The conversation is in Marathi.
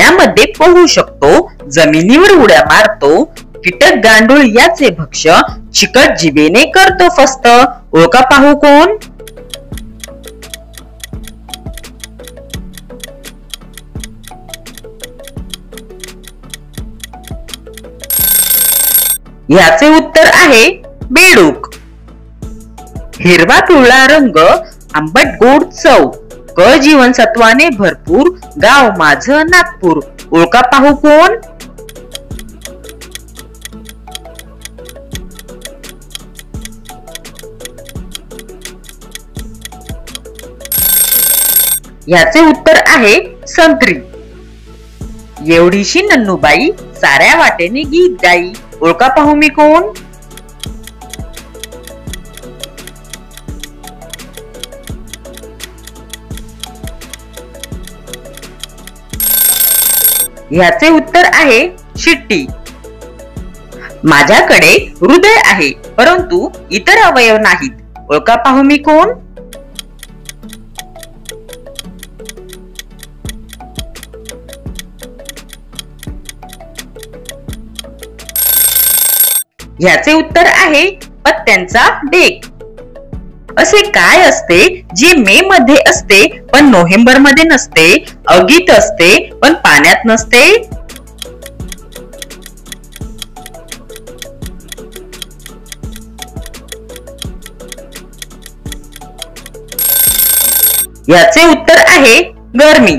पाण्यामध्ये पोहू शकतो, जमिनीवर उड्या मारतो, कीटक गांडूळ याचे भक्ष्य चिकट जिभेने करतो फस्त. ओळखा पाहू कोण? याचे उत्तर आहे बेडूक. हिरवा पिवळा रंग, आंबट गोड चव, क जीवनसत्वाने भरपूर, गाव माझं नागपूर. ओळखा पाहू कोण? याचे उत्तर आहे संत्री. एवढीशी नन्नूबाई साऱ्या वाटेने गीत गाई. ओळखा पाहू मी कोण? याचे उत्तर आहे शिट्टी. माझ्याकडे हृदय आहे परंतु इतर अवयव नाहीत. ओळखा पाहू मी कोण? याचे उत्तर आहे पत्त्यांचा डेक. असे काय असते जे मे मध्ये असते पण नोव्हेंबर मध्ये नसते, अगीत असते पण पाण्यात नसते? याचे उत्तर आहे गरमी.